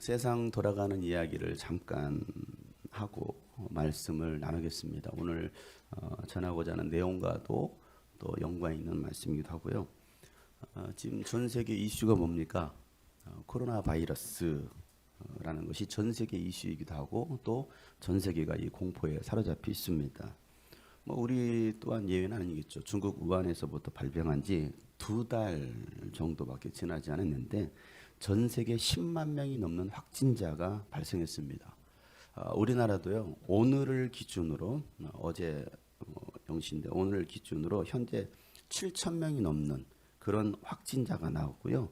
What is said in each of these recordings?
세상 돌아가는 이야기를 잠깐 하고 말씀을 나누겠습니다. 오늘 전하고자 하는 내용과도 또 연관 있는 말씀이기도 하고요. 지금 전 세계 이슈가 뭡니까? 코로나 바이러스라는 것이 전 세계 이슈이기도 하고 또 전 세계가 이 공포에 사로잡혀 있습니다. 우리 또한 예외는 아니겠죠. 중국 우한에서부터 발병한 지 2달 정도밖에 지나지 않았는데 전 세계 10만 명이 넘는 확진자가 발생했습니다. 우리나라도요. 오늘을 기준으로 어제 0시인데 오늘 기준으로 현재 7천 명이 넘는 그런 확진자가 나왔고요.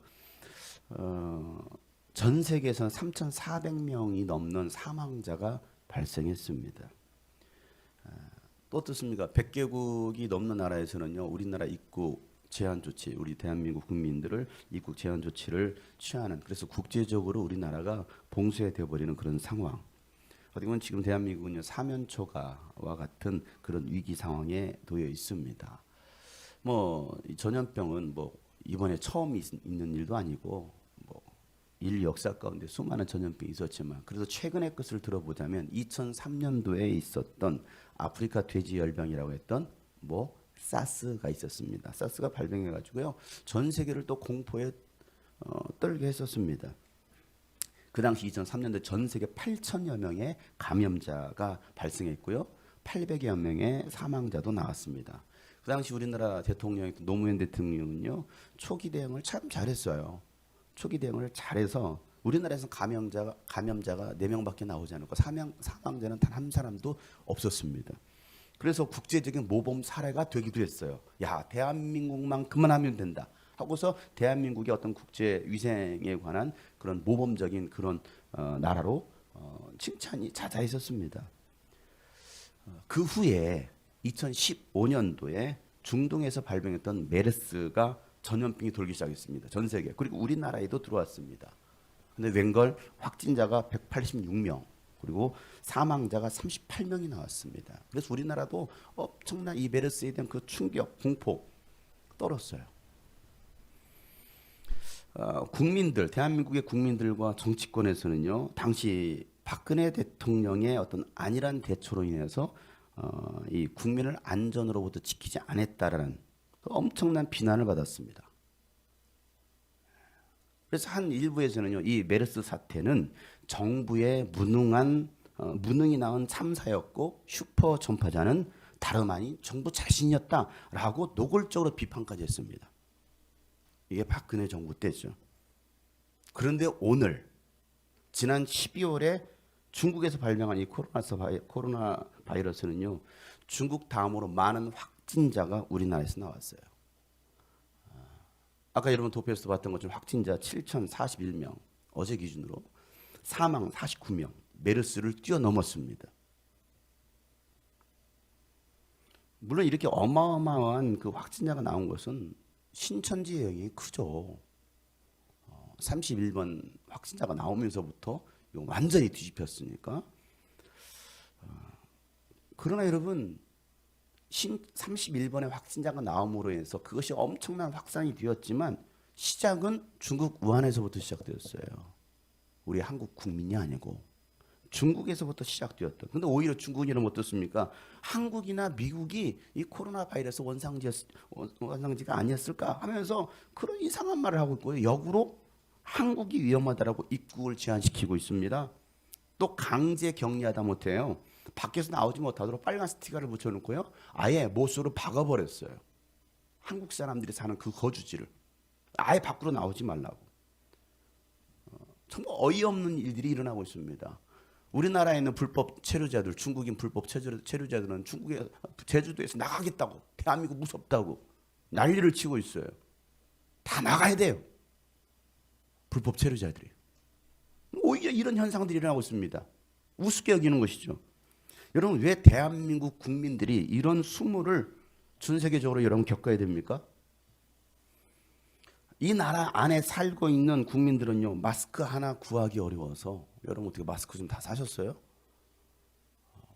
전 세계에서는 3,400명이 넘는 사망자가 발생했습니다. 또 어떻습니까? 100개국이 넘는 나라에서는요. 우리나라 입국 제한 조치, 우리 대한민국 국민들을 입국 제한 조치를 취하는, 그래서 국제적으로 우리나라가 봉쇄돼 버리는 그런 상황. 어떻게 보면 지금 대한민국은요. 사면초가와 같은 그런 위기 상황에 놓여 있습니다. 이 전염병은 이번에 처음 있는 일도 아니고 인류 역사 가운데 수많은 전염병이 있었지만 그래도 최근의 것을 들어보자면 2003년도에 있었던 아프리카 돼지열병이라고 했던 사스가 있었습니다. 사스가 발병해가지고요. 전 세계를 또 공포에 떨게 했었습니다. 그 당시 2003년도 전 세계 8천여 명의 감염자가 발생했고요. 800여 명의 사망자도 나왔습니다. 그 당시 우리나라 대통령이었던 노무현 대통령은요. 초기 대응을 참 잘했어요. 초기 대응을 잘해서 우리나라에서 감염자가 4명밖에 나오지 않았고 사망자는 단 한 사람도 없었습니다. 그래서 국제적인 모범 사례가 되기도 했어요. 야, 대한민국만큼만 하면 된다 하고서 대한민국의 어떤 국제 위생에 관한 그런 모범적인 그런 나라로 칭찬이 자자했었습니다. 그 후에 2015년도에 중동에서 발병했던 메르스가 전염병이 돌기 시작했습니다. 전 세계. 그리고 우리나라에도 들어왔습니다. 근데 웬걸 확진자가 186명, 그리고 사망자가 38명이 나왔습니다. 그래서 우리나라도 엄청난 이 메르스에 대한 그 충격, 공포 떨었어요. 대한민국의 국민들과 정치권에서는요, 당시 박근혜 대통령의 어떤 안일한 대처로 인해서 이 국민을 안전으로부터 지키지 않았다라는 엄청난 비난을 받았습니다. 그래서 한 일부에서는요, 이 메르스 사태는 정부의 무능이 낳은 참사였고 슈퍼 전파자는 다름 아닌 정부 자신이었다라고 노골적으로 비판까지 했습니다. 이게 박근혜 정부 때죠. 그런데 오늘 지난 12월에 중국에서 발병한 이 코로나 바이러스는요, 중국 다음으로 많은 확진자가 우리나라에서 나왔어요. 아까 여러분 도표에서 봤던 것처럼 확진자 7,041명, 어제 기준으로 사망 49명, 메르스를 뛰어넘었습니다. 물론 이렇게 어마어마한 그 확진자가 나온 것은 신천지의 영향이 크죠. 31번 확진자가 나오면서부터 완전히 뒤집혔으니까. 그러나 여러분 31번의 확진자가 나옴으로 해서 그것이 엄청난 확산이 되었지만 시작은 중국 우한에서부터 시작되었어요. 우리 한국 국민이 아니고 중국에서부터 시작되었던. 근데 오히려 중국은 이러면 어떻습니까? 한국이나 미국이 이 코로나 바이러스 원상지가 아니었을까 하면서 그런 이상한 말을 하고 있고요. 역으로 한국이 위험하다라고 입국을 제한시키고 있습니다. 또 강제 격리하다 못해요. 밖에서 나오지 못하도록 빨간 스티커를 붙여놓고요. 아예 못으로 박아버렸어요. 한국 사람들이 사는 그 거주지를. 아예 밖으로 나오지 말라고. 정말 어이없는 일들이 일어나고 있습니다. 우리나라에 있는 불법 체류자들, 중국인 불법 체류자들은 중국에 제주도에서 나가겠다고, 대한민국 무섭다고 난리를 치고 있어요. 다 나가야 돼요. 불법 체류자들이. 오히려 이런 현상들이 일어나고 있습니다. 우습게 여기는 것이죠. 여러분, 왜 대한민국 국민들이 이런 수모를 전 세계적으로 여러분 겪어야 됩니까? 이 나라 안에 살고 있는 국민들은요, 마스크 하나 구하기 어려워서, 여러분 어떻게 마스크 좀 다 사셨어요?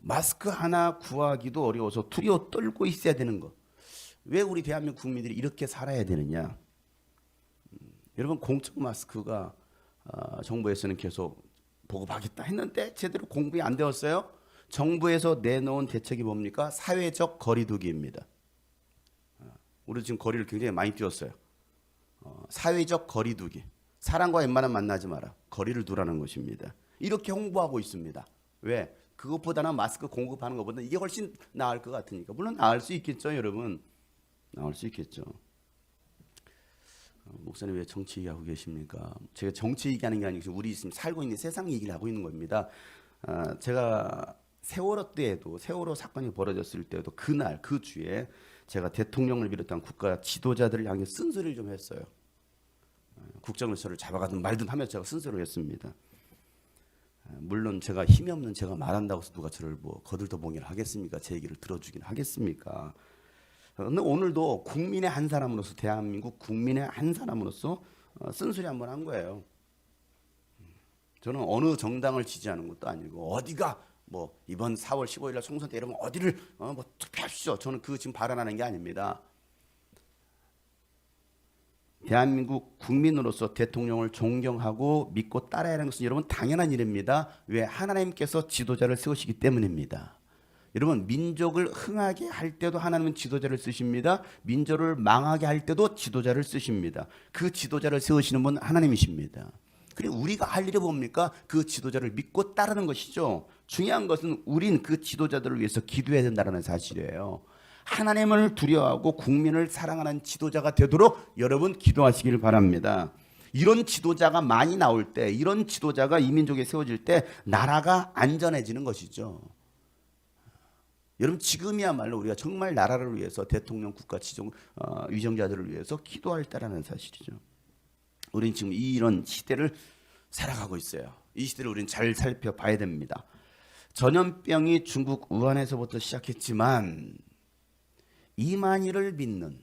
마스크 하나 구하기도 어려워서 두려워 떨고 있어야 되는 것. 왜 우리 대한민국 국민들이 이렇게 살아야 되느냐? 여러분 공적 마스크가 정부에서는 계속 보급하겠다 했는데 제대로 공급이 안 되었어요. 정부에서 내놓은 대책이 뭡니까? 사회적 거리두기입니다. 우리 지금 거리를 굉장히 많이 뛰었어요. 사회적 거리두기. 사람과 웬만하면 만나지 마라. 거리를 두라는 것입니다. 이렇게 홍보하고 있습니다. 왜? 그것보다는 마스크 공급하는 것보다 이게 훨씬 나을 것 같으니까. 물론 나을 수 있겠죠, 여러분. 나을 수 있겠죠. 목사님 왜 정치 얘기하고 계십니까? 제가 정치 얘기하는 게 아니고 우리 지금 살고 있는 세상 얘기를 하고 있는 겁니다. 제가 세월호 때에도 세월호 사건이 벌어졌을 때도 그날 그 주에 제가 대통령을 비롯한 국가 지도자들을 향해 쓴소리를 좀 했어요. 국정원서를 잡아가든 말든 하면서 제가 쓴소리를 했습니다. 물론 제가 힘이 없는 제가 말한다고 해서 누가 저를 뭐 거들떠보기를 하겠습니까? 제 얘기를 들어주긴 하겠습니까? 근데 오늘도 국민의 한 사람으로서 대한민국 국민의 한 사람으로서 쓴소리 한번 한 거예요. 저는 어느 정당을 지지하는 것도 아니고 어디가 뭐 이번 4월 15일 날 총선 때 이러면 어디를 뭐 투표하십시오. 저는 그 지금 발언하는 게 아닙니다. 대한민국 국민으로서 대통령을 존경하고 믿고 따라야 하는 것은 여러분 당연한 일입니다. 왜? 하나님께서 지도자를 세우시기 때문입니다. 여러분 민족을 흥하게 할 때도 하나님은 지도자를 쓰십니다. 민족을 망하게 할 때도 지도자를 쓰십니다. 그 지도자를 세우시는 분 하나님이십니다. 그리고 우리가 할 일이 뭡니까? 그 지도자를 믿고 따르는 것이죠. 중요한 것은 우린 그 지도자들을 위해서 기도해야 된다는 사실이에요. 하나님을 두려워하고 국민을 사랑하는 지도자가 되도록 여러분 기도하시길 바랍니다. 이런 지도자가 많이 나올 때, 이런 지도자가 이 민족에 세워질 때 나라가 안전해지는 것이죠. 여러분 지금이야말로 우리가 정말 나라를 위해서 대통령, 국가 지정 위정자들을 위해서 기도할 때라는 사실이죠. 우리는 지금 이런 시대를 살아가고 있어요. 이 시대를 우리는 잘 살펴봐야 됩니다. 전염병이 중국 우한에서부터 시작했지만 이만희를 믿는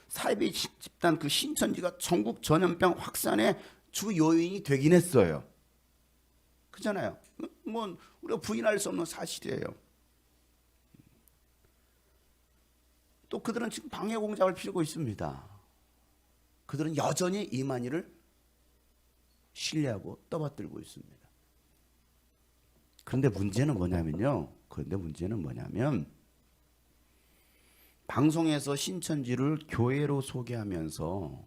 사이비 집단 그 신천지가 전국 전염병 확산의 주 요인이 되긴 했어요. 그렇잖아요. 뭐 우리가 부인할 수 없는 사실이에요. 또 그들은 지금 방해 공작을 피우고 있습니다. 그들은 여전히 이만희를 신뢰하고 떠받들고 있습니다. 그런데 문제는 뭐냐면 방송에서 신천지를 교회로 소개하면서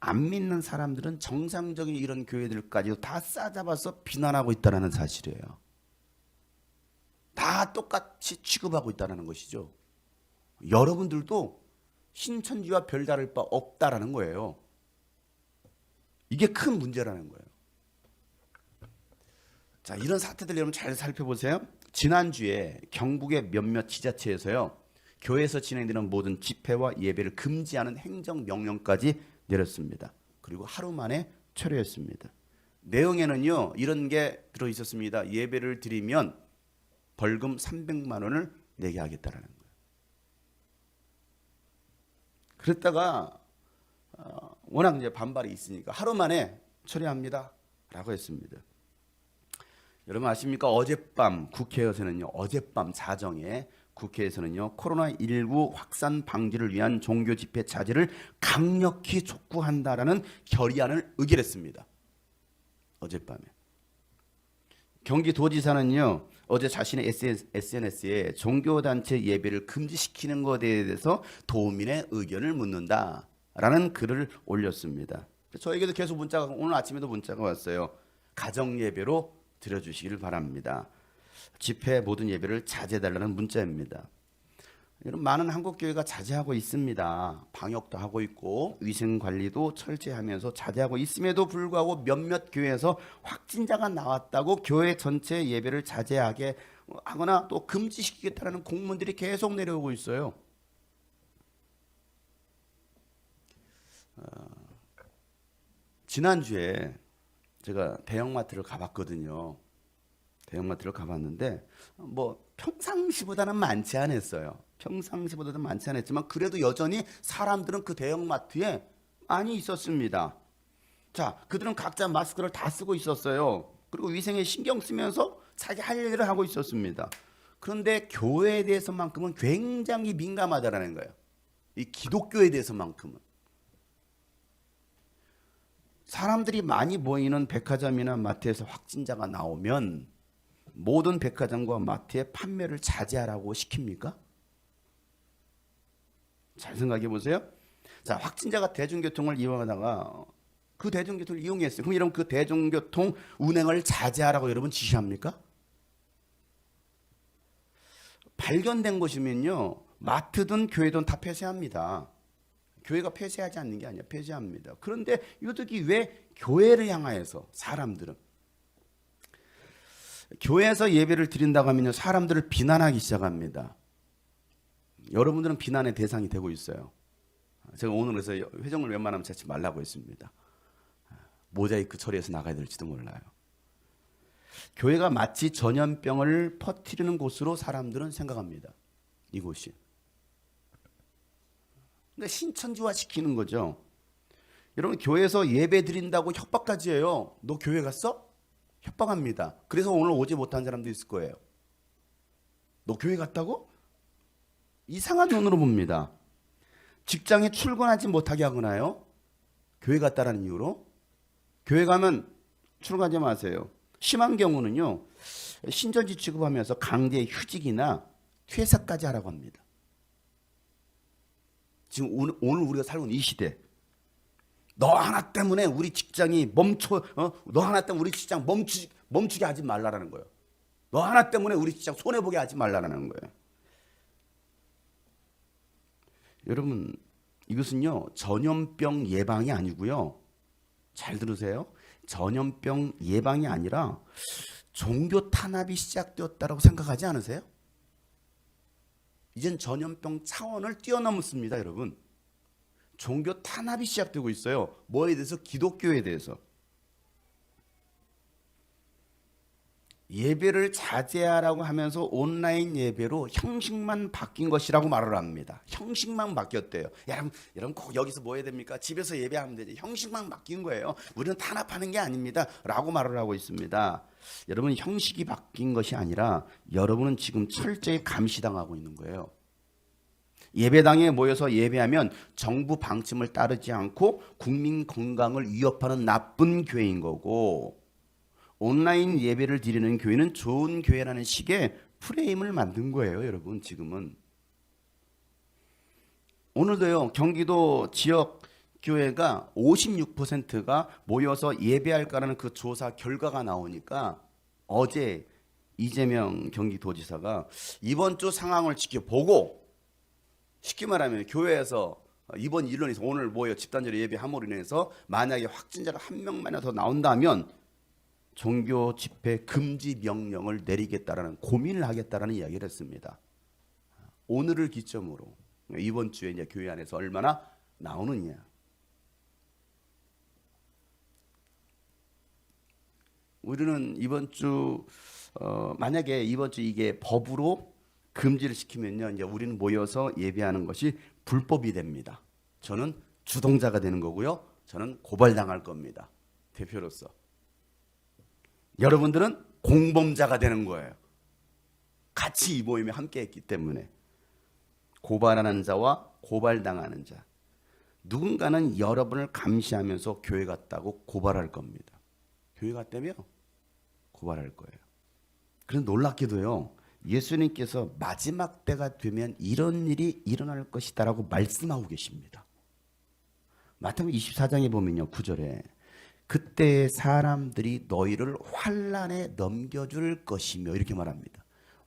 안 믿는 사람들은 정상적인 이런 교회들까지도 다 싸잡아서 비난하고 있다는 사실이에요. 다 똑같이 취급하고 있다는 것이죠. 여러분들도 신천지와 별다를 바 없다라는 거예요. 이게 큰 문제라는 거예요. 자, 이런 사태들 여러분 잘 살펴보세요. 지난주에 경북의 몇몇 지자체에서요, 교회에서 진행되는 모든 집회와 예배를 금지하는 행정명령까지 내렸습니다. 그리고 하루 만에 철회했습니다. 내용에는요 이런 게 들어있었습니다. 예배를 드리면 벌금 300만 원을 내게 하겠다라는 거예요. 그랬다가 워낙 이제 반발이 있으니까 하루 만에 철회합니다 라고 했습니다. 여러분 아십니까? 어젯밤 국회에서는요, 어젯밤 자정에 국회에서는요, 코로나19 확산 방지를 위한 종교 집회 자제를 강력히 촉구한다라는 결의안을 의결했습니다. 어젯밤에. 경기도지사는요, 어제 자신의 SNS에 종교단체 예배를 금지시키는 것에 대해서 도민의 의견을 묻는다라는 글을 올렸습니다. 저에게도 계속 문자가, 오늘 아침에도 문자가 왔어요. 가정 예배로 드려주시길 바랍니다. 집회 모든 예배를 자제해달라는 문자입니다. 여러분 많은 한국 교회가 자제하고 있습니다. 방역도 하고 있고 위생 관리도 철저하면서 자제하고 있음에도 불구하고 몇몇 교회에서 확진자가 나왔다고 교회 전체 예배를 자제하게 하거나 또 금지시키겠다는 공문들이 계속 내려오고 있어요. 지난주에 제가 대형마트를 가봤거든요. 대형마트를 가봤는데 뭐 평상시보다는 많지 않았어요. 평상시보다는 많지 않았지만 그래도 여전히 사람들은 그 대형마트에 많이 있었습니다. 자, 그들은 각자 마스크를 다 쓰고 있었어요. 그리고 위생에 신경 쓰면서 자기 할 일을 하고 있었습니다. 그런데 교회에 대해서만큼은 굉장히 민감하다라는 거예요. 이 기독교에 대해서만큼은. 사람들이 많이 모이는 백화점이나 마트에서 확진자가 나오면 모든 백화점과 마트의 판매를 자제하라고 시킵니까? 잘 생각해 보세요. 자, 확진자가 대중교통을 이용하다가 그 대중교통을 이용했어요. 그럼 여러분 그 대중교통 운행을 자제하라고 여러분 지시합니까? 발견된 것이면요, 마트든 교회든 다 폐쇄합니다. 교회가 폐쇄하지 않는 게 아니라 폐쇄합니다. 그런데 유독이 왜 교회를 향하여서 사람들은 교회에서 예배를 드린다고 하면요, 사람들을 비난하기 시작합니다. 여러분들은 비난의 대상이 되고 있어요. 제가 오늘 그래서 회정을 웬만하면 찾지 말라고 했습니다. 모자이크 처리해서 나가야 될지도 몰라요. 교회가 마치 전염병을 퍼뜨리는 곳으로 사람들은 생각합니다. 이곳이. 그러니까 신천지화 시키는 거죠. 여러분, 교회에서 예배 드린다고 협박까지 해요. 너 교회 갔어? 협박합니다. 그래서 오늘 오지 못한 사람도 있을 거예요. 너 교회 갔다고? 이상한 눈으로 봅니다. 직장에 출근하지 못하게 하거나요, 교회 갔다라는 이유로. 교회 가면 출근하지 마세요. 심한 경우는요, 신천지 취급하면서 강제 휴직이나 퇴사까지 하라고 합니다. 지금 오늘 우리가 살고 있는 이 시대, 너 하나 때문에 우리 직장이 너 하나 때문에 우리 직장 멈추게 하지 말라라는 거예요. 너 하나 때문에 우리 직장 손해보게 하지 말라라는 거예요. 여러분, 이것은요, 전염병 예방이 아니고요, 잘 들으세요. 전염병 예방이 아니라 종교 탄압이 시작되었다고 생각하지 않으세요? 이젠 전염병 차원을 뛰어넘었습니다, 여러분. 종교 탄압이 시작되고 있어요. 뭐에 대해서? 기독교에 대해서. 예배를 자제하라고 하면서 온라인 예배로 형식만 바뀐 것이라고 말을 합니다. 형식만 바뀌었대요. 여러분 꼭 여기서 뭐 해야 됩니까? 집에서 예배하면 되지. 형식만 바뀐 거예요. 우리는 탄압하는 게 아닙니다. 라고 말을 하고 있습니다. 여러분, 형식이 바뀐 것이 아니라 여러분은 지금 철저히 감시당하고 있는 거예요. 예배당에 모여서 예배하면 정부 방침을 따르지 않고 국민 건강을 위협하는 나쁜 교회인 거고, 온라인 예배를 드리는 교회는 좋은 교회라는 식의 프레임을 만든 거예요, 여러분. 지금은 오늘도요, 경기도 지역 교회가 56%가 모여서 예배할까라는 그 조사 결과가 나오니까 어제 이재명 경기도지사가 이번 주 상황을 지켜보고, 쉽게 말하면 교회에서 이번 일론에서 오늘 모여 집단적으로 예배함으로 인해서 만약에 확진자가 한 명만이라도 더 나온다면 종교 집회 금지 명령을 내리겠다라는, 고민을 하겠다라는 이야기를 했습니다. 오늘을 기점으로 이번 주에 이제 교회 안에서 얼마나 나오느냐. 우리는 이번 주 만약에 이번 주 이게 법으로 금지를 시키면요, 이제 우리는 모여서 예배하는 것이 불법이 됩니다. 저는 주동자가 되는 거고요, 저는 고발당할 겁니다, 대표로서. 여러분들은 공범자가 되는 거예요. 같이 이 모임에 함께했기 때문에. 고발하는 자와 고발당하는 자, 누군가는 여러분을 감시하면서 교회 갔다고 고발할 겁니다. 교회 갔다며 고발할 거예요. 그런데 놀랍게도요, 예수님께서 마지막 때가 되면 이런 일이 일어날 것이다라고 말씀하고 계십니다. 마태복음 24장에 보면요, 9절에 그때 사람들이 너희를 환난에 넘겨줄 것이며, 이렇게 말합니다.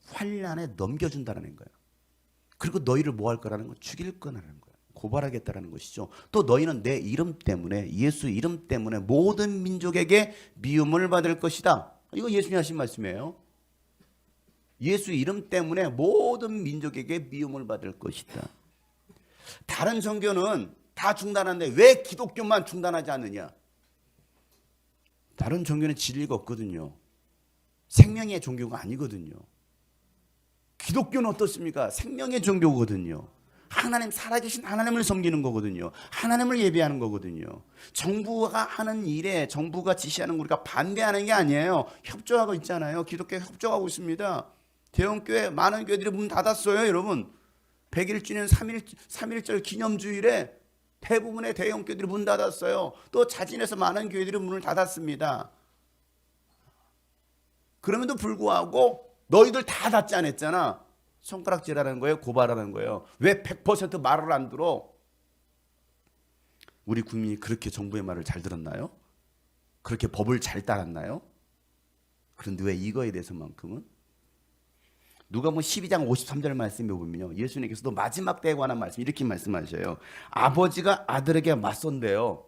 환난에 넘겨준다는 거예요. 그리고 너희를 뭐 할 거라는 거? 죽일 거라는 거예요. 고발하겠다라는 것이죠. 또 너희는 내 이름 때문에, 예수 이름 때문에 모든 민족에게 미움을 받을 것이다. 이거 예수님이 하신 말씀이에요. 예수 이름 때문에 모든 민족에게 미움을 받을 것이다. 다른 종교는 다 중단하는데 왜 기독교만 중단하지 않느냐? 다른 종교는 진리가 없거든요. 생명의 종교가 아니거든요. 기독교는 어떻습니까? 생명의 종교거든요. 하나님, 살아계신 하나님을 섬기는 거거든요. 하나님을 예배하는 거거든요. 정부가 하는 일에, 정부가 지시하는 거 우리가 반대하는 게 아니에요. 협조하고 있잖아요. 기독교 협조하고 있습니다. 대형교회 많은 교회들이 문 닫았어요, 여러분. 100일 주년 3.1절 기념주일에 대부분의 대형 교회들이 문 닫았어요. 또 자진해서 많은 교회들이 문을 닫았습니다. 그럼에도 불구하고 너희들 다 닫지 않았잖아. 손가락질하는 거예요? 고발하는 거예요? 왜 100% 말을 안 들어? 우리 국민이 그렇게 정부의 말을 잘 들었나요? 그렇게 법을 잘 따랐나요? 그런데 왜 이거에 대해서만큼은? 누가복음 12장 53절 말씀에 보면요, 예수님께서도 마지막 때에 관한 말씀 이렇게 말씀하셔요. 아버지가 아들에게 맞선대요.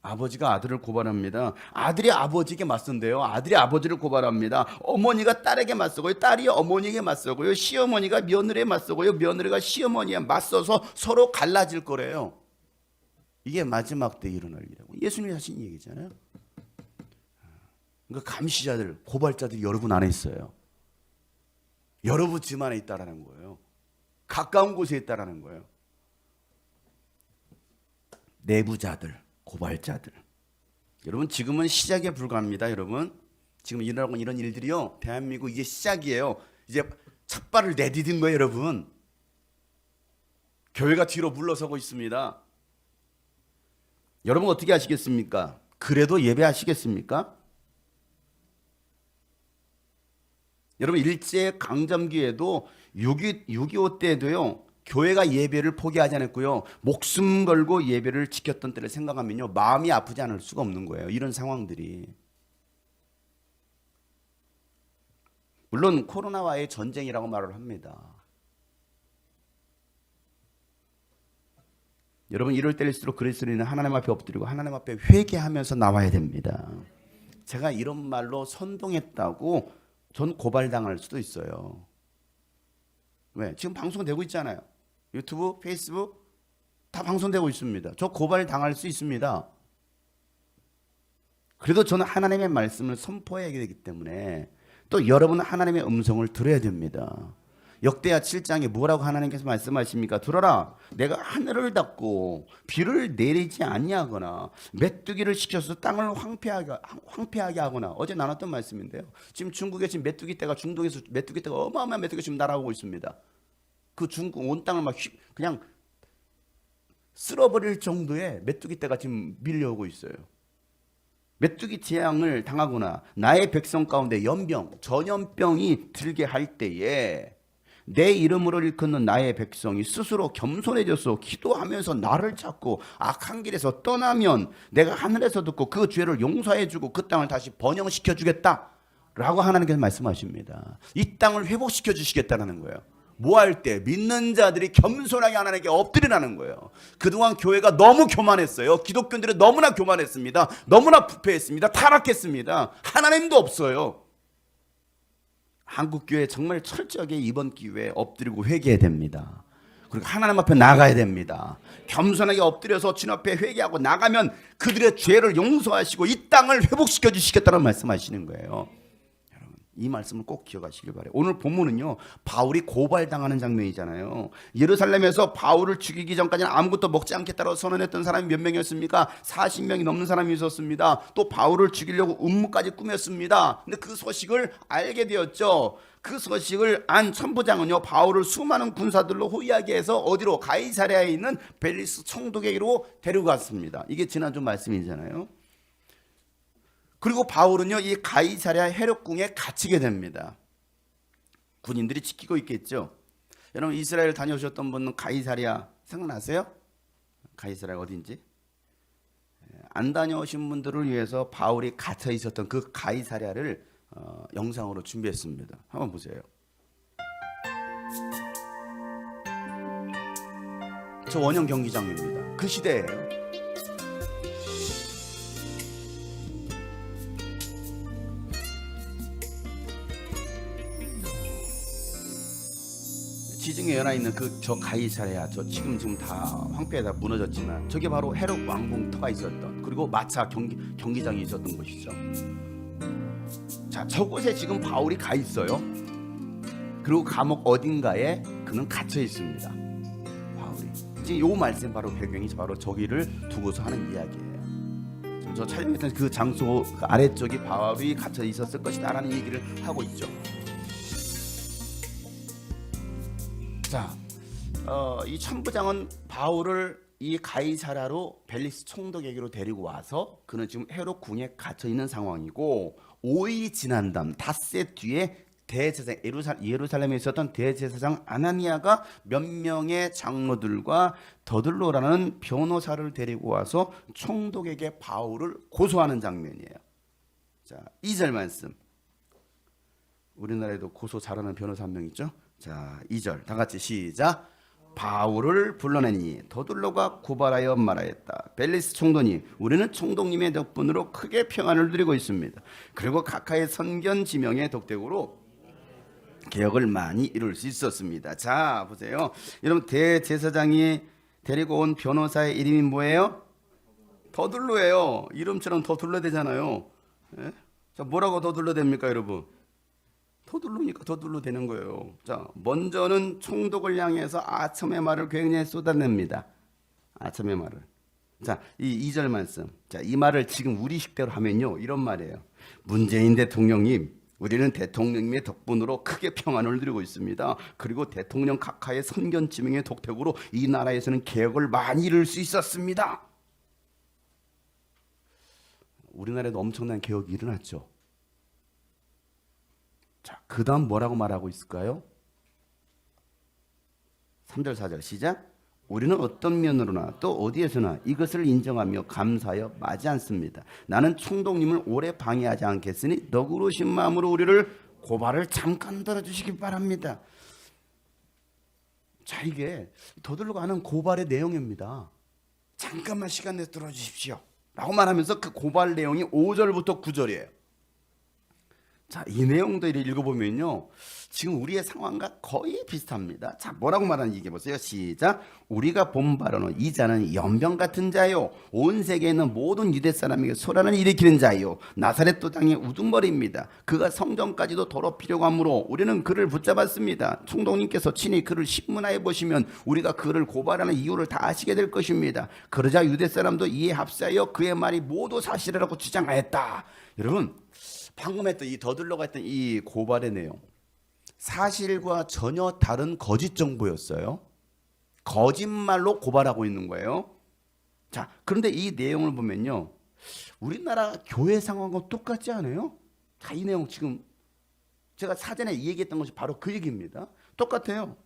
아버지가 아들을 고발합니다. 아들이 아버지에게 맞선대요. 아들이 아버지를 고발합니다. 어머니가 딸에게 맞서고요. 딸이 어머니에게 맞서고요. 시어머니가 며느리에 맞서고요. 며느리가 시어머니에 맞서서 서로 갈라질 거래요. 이게 마지막 때 일어날 일이라고 예수님이 하신 얘기잖아요. 그러니까 감시자들, 고발자들이 여러분 안에 있어요. 여러분 집 안에 있다라는 거예요. 가까운 곳에 있다라는 거예요. 내부자들, 고발자들. 여러분 지금은 시작에 불과합니다. 여러분 지금 일어나고 있는 이런 일들이요, 대한민국 이제 시작이에요. 이제 첫 발을 내디딘 거예요. 여러분 교회가 뒤로 물러서고 있습니다. 여러분 어떻게 하시겠습니까? 그래도 예배하시겠습니까? 여러분 일제 강점기에도 6.25 때도요, 교회가 예배를 포기하지 않았고요, 목숨 걸고 예배를 지켰던 때를 생각하면요, 마음이 아프지 않을 수가 없는 거예요. 이런 상황들이. 물론 코로나와의 전쟁이라고 말을 합니다. 여러분 이럴 때일수록 그리스도인은 하나님 앞에 엎드리고 하나님 앞에 회개하면서 나와야 됩니다. 제가 이런 말로 선동했다고 전 고발당할 수도 있어요. 왜? 지금 방송되고 있잖아요. 유튜브, 페이스북 다 방송되고 있습니다. 저 고발당할 수 있습니다. 그래도 저는 하나님의 말씀을 선포해야 되기 때문에 또 여러분은 하나님의 음성을 들어야 됩니다. 역대하 7장에 뭐라고 하나님께서 말씀하십니까? 들어라, 내가 하늘을 닫고 비를 내리지 아니하거나 메뚜기를 시켜서 땅을 황폐하게 하거나, 어제 나눴던 말씀인데요. 지금 중국에 지금 메뚜기 떼가, 중동에서 메뚜기 떼가 어마어마한 메뚜기가 지금 날아오고 있습니다. 그 중국 온 땅을 막 그냥 쓸어버릴 정도의 메뚜기 떼가 지금 밀려오고 있어요. 메뚜기 재앙을 당하거나 나의 백성 가운데 연병, 전염병이 들게 할 때에 내 이름으로 일컫는 나의 백성이 스스로 겸손해져서 기도하면서 나를 찾고 악한 길에서 떠나면 내가 하늘에서 듣고 그 죄를 용서해주고 그 땅을 다시 번영시켜 주겠다라고 하나님께서 말씀하십니다. 이 땅을 회복시켜 주시겠다는 거예요. 뭐 할 때? 믿는 자들이 겸손하게 하나님께 엎드리라는 거예요. 그동안 교회가 너무 교만했어요. 기독교인들이 너무나 교만했습니다. 너무나 부패했습니다. 타락했습니다. 하나님도 없어요. 한국교회 정말 철저하게 이번 기회에 엎드리고 회개해야 됩니다. 그리고 하나님 앞에 나가야 됩니다. 겸손하게 엎드려서 주님 앞에 회개하고 나가면 그들의 죄를 용서하시고 이 땅을 회복시켜 주시겠다는 말씀하시는 거예요. 여러분 이 말씀을 꼭 기억하시길 바라요. 오늘 본문은요, 바울이 고발당하는 장면이잖아요. 예루살렘에서 바울을 죽이기 전까지는 아무것도 먹지 않겠다고 선언했던 사람이 몇 명이었습니까? 40명이 넘는 사람이 있었습니다. 또 바울을 죽이려고 음모까지 꾸몄습니다. 근데 그 소식을 알게 되었죠. 그 소식을 안 천부장은요, 바울을 수많은 군사들로 호위하게 해서 어디로? 가이사랴에 있는 벨리스 총독에게로 데리고 갔습니다. 이게 지난주 말씀이잖아요. 그리고 바울은요, 이 가이사랴 해력궁에 갇히게 됩니다. 군인들이 지키고 있겠죠. 여러분 이스라엘 다녀오셨던 분은 가이사랴 생각나세요? 가이사랴가 어딘지? 안 다녀오신 분들을 위해서 바울이 갇혀 있었던 그 가이사랴를 영상으로 준비했습니다. 한번 보세요. 저 원형 경기장입니다. 그 시대예요. 지중해 연안에 있는 저 가이사랴, 저 지금 다 황폐에다 무너졌지만 저게 바로 헤롯 왕궁터가 있었던, 그리고 마차 경기장이 있었던 곳이죠. 자, 저곳에 지금 바울이 가 있어요. 그리고 감옥 어딘가에 그는 갇혀 있습니다. 바울이 지금 요 말씀 바로 배경이 바로 저기를 두고서 하는 이야기예요. 지금 저 촬영했던 그 장소 그 아래쪽이 바울이 갇혀 있었을 것이다라는 얘기를 하고 있죠. 자, 이 천부장은 바울을 이 가이사라로 벨리스 총독에게로 데리고 와서 그는 지금 헤롯 궁에 갇혀 있는 상황이고 5일이 지난 다음 닷새 뒤에 대제사장 예루살렘에 있었던 대제사장 아나니아가 몇 명의 장로들과 더들로라는 변호사를 데리고 와서 총독에게 바울을 고소하는 장면이에요. 자, 2절 말씀. 우리나라에도 고소 잘하는 변호사 한 명 있죠? 자, 2절 다 같이 시작. 바울을 불러내니 더둘로가 고발하여 말하였다. 벨리스 총독님, 우리는 총독님의 덕분으로 크게 평안을 누리고 있습니다. 그리고 각하의 선견 지명의 덕택으로 개혁을 많이 이룰 수 있었습니다. 자, 보세요. 여러분, 대제사장이 데리고 온 변호사의 이름이 뭐예요? 더둘로예요. 이름처럼 더둘로 되잖아요. 예? 자, 뭐라고 더둘로 됩니까, 여러분? 더둘로니까 더둘로 되는 거예요. 자, 먼저는 총독을 향해서 아첨의 말을 굉장히 쏟아냅니다. 아첨의 말을. 자, 이 2절 말씀. 자, 이 말을 지금 우리 식대로 하면요, 이런 말이에요. 문재인 대통령님, 우리는 대통령님의 덕분으로 크게 평안을 누리고 있습니다. 그리고 대통령 각하의 선견 지명의 덕택으로 이 나라에서는 개혁을 많이 이룰 수 있었습니다. 우리나라에도 엄청난 개혁이 일어났죠. 자, 그 다음 뭐라고 말하고 있을까요? 3절 4절 시작. 우리는 어떤 면으로나 또 어디에서나 이것을 인정하며 감사하여 마지 않습니다. 나는 총독님을 오래 방해하지 않겠으니 너그러우신 마음으로 우리를 고발을 잠깐 들어주시기 바랍니다. 자, 이게 더들로가 하는 고발의 내용입니다. 잠깐만 시간 내서 들어주십시오 라고 말하면서 그 고발 내용이 5절부터 9절이에요. 자, 이 내용들을 읽어보면요, 지금 우리의 상황과 거의 비슷합니다. 자, 뭐라고 말하는지 이게 보세요. 시작. 우리가 본 바로는 이 자는 연병 같은 자요, 온 세계에 있는 모든 유대 사람에게 소란을 일으키는 자요, 나사렛 도당의 우두머리입니다. 그가 성전까지도 더럽히려고 하므로 우리는 그를 붙잡았습니다. 총독님께서 친히 그를 신문하여 보시면 우리가 그를 고발하는 이유를 다 아시게 될 것입니다. 그러자 유대 사람도 이에 합세하여 그의 말이 모두 사실이라고 주장하였다. 여러분, 방금 했던 이 더들로가 했던 이 고발의 내용, 사실과 전혀 다른 거짓 정보였어요. 거짓말로 고발하고 있는 거예요. 자, 그런데 이 내용을 보면요, 우리나라 교회 상황과 똑같지 않아요? 자, 이 내용 지금 제가 사전에 이 얘기했던 것이 바로 그 얘기입니다. 똑같아요.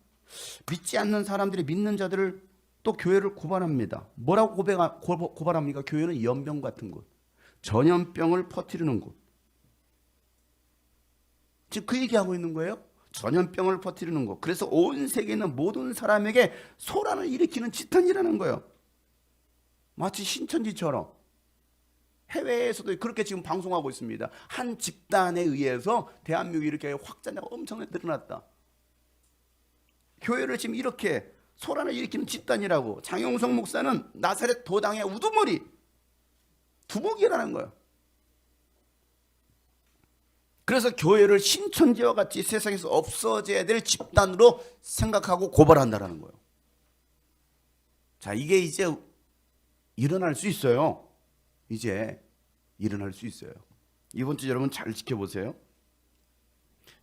믿지 않는 사람들이 믿는 자들을 또 교회를 고발합니다. 뭐라고 고발합니까? 교회는 연병 같은 곳, 전염병을 퍼뜨리는 곳. 지금 그 얘기하고 있는 거예요. 전염병을 퍼뜨리는 것. 그래서 온 세계에 있는 모든 사람에게 소란을 일으키는 집단이라는 거예요. 마치 신천지처럼 해외에서도 그렇게 지금 방송하고 있습니다. 한 집단에 의해서 대한민국이 이렇게 확산자가 엄청나게 늘어났다. 교회를 지금 이렇게 소란을 일으키는 집단이라고. 장용성 목사는 나사렛 도당의 우두머리, 두목이라는 거예요. 그래서 교회를 신천지와 같이 세상에서 없어져야 될 집단으로 생각하고 고발한다는 거예요. 자, 이게 이제 일어날 수 있어요. 이제 일어날 수 있어요. 이번 주 여러분 잘 지켜보세요.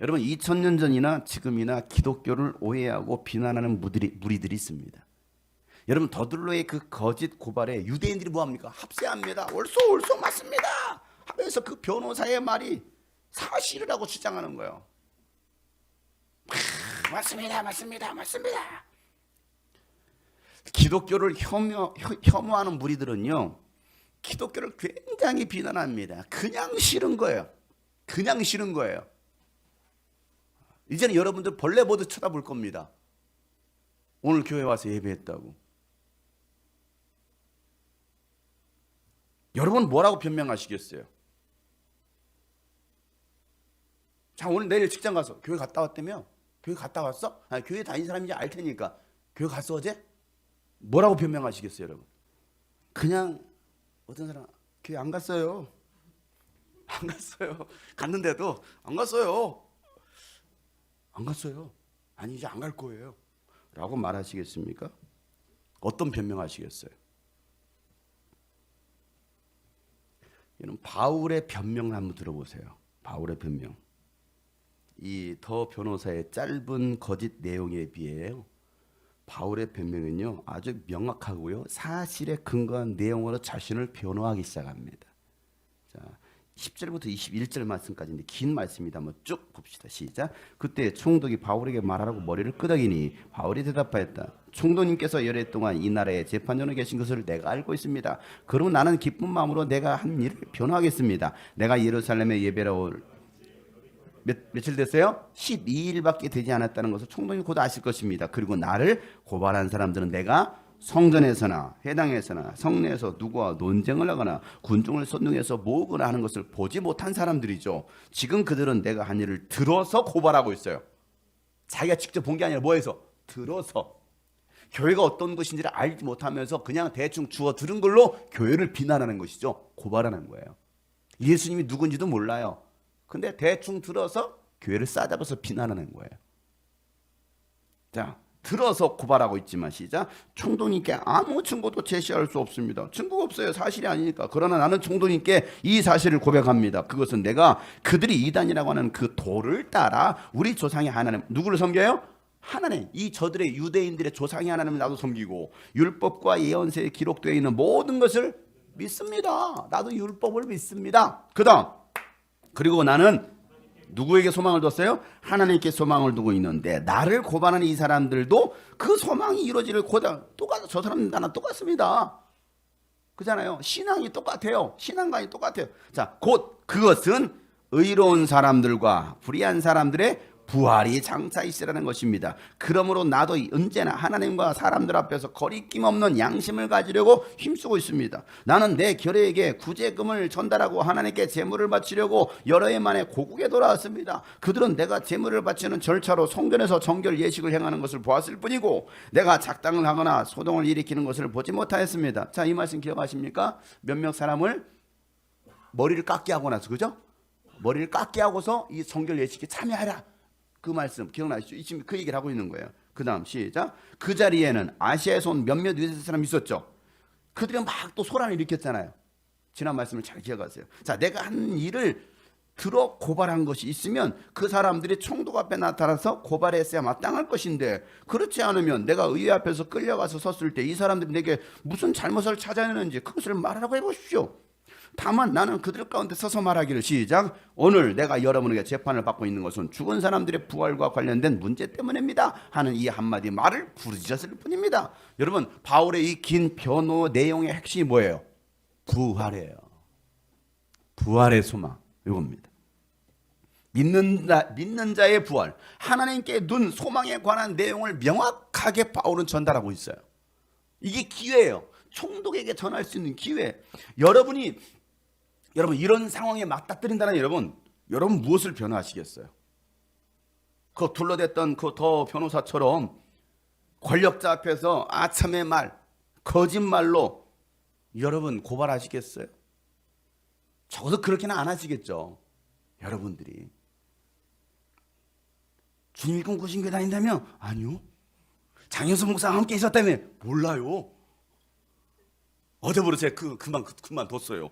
여러분, 2000년 전이나 지금이나 기독교를 오해하고 비난하는 무리들이 있습니다. 여러분, 더들로의 그 거짓 고발에 유대인들이 뭐합니까? 합세합니다. 옳소 맞습니다 하면서 그 변호사의 말이 사실이라고 주장하는 거예요. 맞습니다. 기독교를 혐오하는 무리들은요, 기독교를 굉장히 비난합니다. 그냥 싫은 거예요. 이제는 여러분들 벌레 보듯 쳐다볼 겁니다. 오늘 교회 와서 예배했다고. 여러분 뭐라고 변명하시겠어요? 자, 오늘 내일 직장 가서 교회 갔다 왔다며? 교회 갔다 왔어? 아니, 교회 다닌 사람인지 알 테니까. 교회 갔어 어제? 뭐라고 변명하시겠어요, 여러분? 그냥 어떤 사람 교회 안 갔어요. 갔는데도 안 갔어요. 아니, 이제 안 갈 거예요 라고 말하시겠습니까? 어떤 변명하시겠어요? 여러분, 바울의 변명을 한번 들어보세요. 바울의 변명. 이 더 변호사의 짧은 거짓 내용에 비해요, 바울의 변명은요 아주 명확하고요 사실에 근거한 내용으로 자신을 변호하기 시작합니다. 자, 10절부터 21절 말씀까지인데 긴 말씀이다. 한번 쭉 봅시다. 시작. 그때 총독이 바울에게 말하라고 머리를 끄덕이니 바울이 대답하였다. 총독님께서 열흘 동안 이 나라에 재판전에 계신 것을 내가 알고 있습니다. 그러면 나는 기쁜 마음으로 내가 한 일을 변호하겠습니다. 내가 예루살렘에 예배로 올 며칠 됐어요? 12일밖에 되지 않았다는 것을 총독이 곧 아실 것입니다. 그리고 나를 고발한 사람들은 내가 성전에서나 회당에서나 성내에서 누구와 논쟁을 하거나 군중을 선동해서 모으거나 하는 것을 보지 못한 사람들이죠. 지금 그들은 내가 한 일을 들어서 고발하고 있어요. 자기가 직접 본 게 아니라 뭐해서? 들어서. 교회가 어떤 것인지를 알지 못하면서 그냥 대충 주워 들은 걸로 교회를 비난하는 것이죠. 고발하는 거예요. 예수님이 누군지도 몰라요. 근데 대충 들어서 교회를 싸잡아서 비난하는 거예요. 자, 들어서 고발하고 있지만 시작. 총독님께 아무 증거도 제시할 수 없습니다. 증거가 없어요. 사실이 아니니까. 그러나 나는 총독님께 이 사실을 고백합니다. 그것은 내가 그들이 이단이라고 하는 그 도를 따라 우리 조상의 하나님, 누구를 섬겨요? 하나님. 이 저들의 유대인들의 조상의 하나님을 나도 섬기고 율법과 예언서에 기록되어 있는 모든 것을 믿습니다. 나도 율법을 믿습니다. 그리고 나는 누구에게 소망을 뒀어요? 하나님께 소망을 두고 있는데 나를 고발하는 이 사람들도 그 소망이 이루어지를 똑같아. 저 사람들 나랑 똑같습니다. 그잖아요. 신앙이 똑같아요. 신앙관이 똑같아요. 자, 곧 그것은 의로운 사람들과 불의한 사람들의 부활이 장차 있으라는 것입니다. 그러므로 나도 언제나 하나님과 사람들 앞에서 거리낌 없는 양심을 가지려고 힘쓰고 있습니다. 나는 내 결례에게 구제금을 전달하고 하나님께 제물을 바치려고 여러 해 만에 고국에 돌아왔습니다. 그들은 내가 제물을 바치는 절차로 성전에서 정결 예식을 행하는 것을 보았을 뿐이고 내가 작당을 하거나 소동을 일으키는 것을 보지 못하였습니다. 자, 이 말씀 기억하십니까? 몇몇 사람을 머리를 깎게 하고 나서, 그죠? 머리를 깎게 하고서 이 정결 예식에 참여하라. 그 말씀 기억나시죠? 지금 그 얘기를 하고 있는 거예요. 그 다음 시작. 그 자리에는 아시아에서 온 몇몇 유대 사람이 있었죠. 그들이 막 또 소란을 일으켰잖아요. 지난 말씀을 잘 기억하세요. 자, 내가 한 일을 들어 고발한 것이 있으면 그 사람들이 총독 앞에 나타나서 고발했어야 마땅할 것인데 그렇지 않으면 내가 의회 앞에서 끌려가서 섰을 때 이 사람들이 내게 무슨 잘못을 찾아내는지 그것을 말하라고 해보십시오. 다만 나는 그들 가운데 서서 말하기를 시작. 오늘 내가 여러분에게 재판을 받고 있는 것은 죽은 사람들의 부활과 관련된 문제 때문입니다 하는 이 한마디 말을 부르짖었을 뿐입니다. 여러분, 바울의 이 긴 변호 내용의 핵심이 뭐예요? 부활이에요. 부활의 소망, 이겁니다. 믿는 자의 부활, 하나님께 둔 소망에 관한 내용을 명확하게 바울은 전달하고 있어요. 이게 기회예요. 총독에게 전할 수 있는 기회. 여러분 이런 상황에 맞닥뜨린다는 여러분 무엇을 변호하시겠어요? 그 둘러댔던 그 더 변호사처럼 권력자 앞에서 아첨의 말, 거짓말로 여러분 고발하시겠어요? 적어도 그렇게는 안 하시겠죠. 여러분들이 주님 일꾼 구신교회 다닌다며? 아니요. 장현수 목사와 함께 있었다며? 몰라요. 어제부터 제가 그만뒀어요.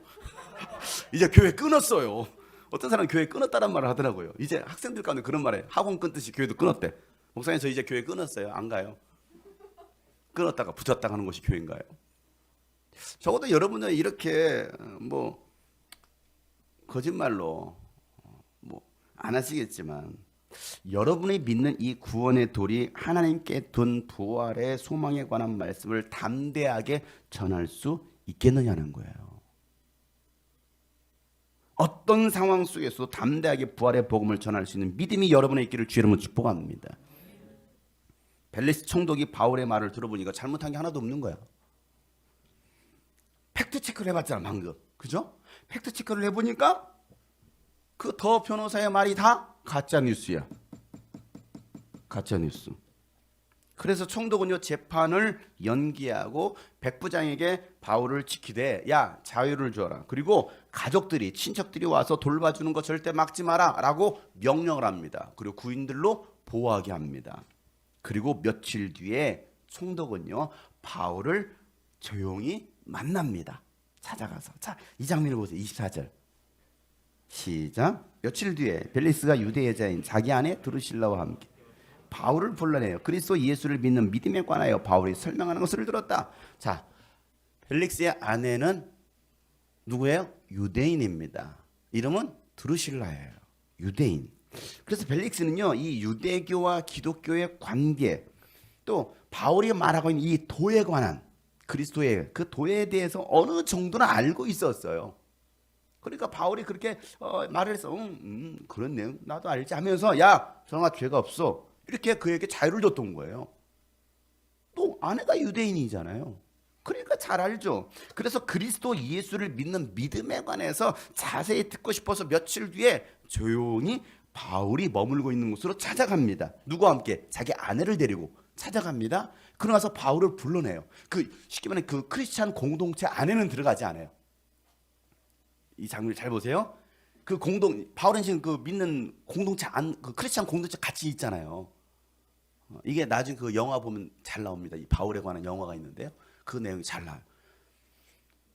이제 교회 끊었어요. 어떤 사람은 교회 끊었다는 말을 하더라고요. 이제 학생들 가운데 그런 말에 학원 끊듯이 교회도 끊었대. 목사님 저 이제 교회 끊었어요. 안 가요. 끊었다가 붙였다가 하는 것이 교회인가요? 적어도 여러분은 이렇게 거짓말로 안 하시겠지만 여러분이 믿는 이 구원의 돌이 하나님께 둔 부활의 소망에 관한 말씀을 담대하게 전할 수 있겠느냐는 거예요. 어떤 상황 속에서도 담대하게 부활의 복음을 전할 수 있는 믿음이 여러분의 있기를 주의 이름으로 축복합니다. 벨리스 총독이 바울의 말을 들어보니까 잘못한 게 하나도 없는 거야. 팩트 체크를 해봤잖아 방금. 그죠? 팩트 체크를 해보니까 그 더 변호사의 말이 다 가짜 뉴스야. 가짜 뉴스. 그래서 총독은요 재판을 연기하고 백부장에게 바울을 지키되 야 자유를 줘라. 그리고 가족들이 친척들이 와서 돌봐주는 거 절대 막지 마라 라고 명령을 합니다. 그리고 구인들로 보호하게 합니다. 그리고 며칠 뒤에 총독은요 바울을 조용히 만납니다. 찾아가서. 자, 이 장면을 보세요. 24절 시작. 며칠 뒤에 벨리스가 유대 여자인 자기 아내 드루실라와 함께 바울을 불러내요. 그리스도 예수를 믿는 믿음에 관하여 바울이 설명하는 것을 들었다. 자, 펠릭스의 아내는 누구예요? 유대인입니다. 이름은 드루실라예요. 유대인. 그래서 펠릭스는요, 이 유대교와 기독교의 관계, 또 바울이 말하고 있는 이 도에 관한, 그리스도의 그 도에 대해서 어느 정도는 알고 있었어요. 그러니까 바울이 그렇게 말을 해서 그렇네, 나도 알지 하면서, 야, 성아 죄가 없어, 이렇게 그에게 자유를 줬던 거예요. 또 아내가 유대인이잖아요. 그러니까 잘 알죠. 그래서 그리스도 예수를 믿는 믿음에 관해서 자세히 듣고 싶어서 며칠 뒤에 조용히 바울이 머물고 있는 곳으로 찾아갑니다. 누구와 함께? 자기 아내를 데리고 찾아갑니다. 그러고 나서 바울을 불러내요. 쉽게 말하면 그 크리스찬 공동체 안에는 들어가지 않아요. 이 장면을 잘 보세요. 바울은 지금 그 믿는 공동체 그 크리스찬 공동체 같이 있잖아요. 이게 나중에 그 영화 보면 잘 나옵니다. 이 바울에 관한 영화가 있는데요. 그 내용이 잘 나와요.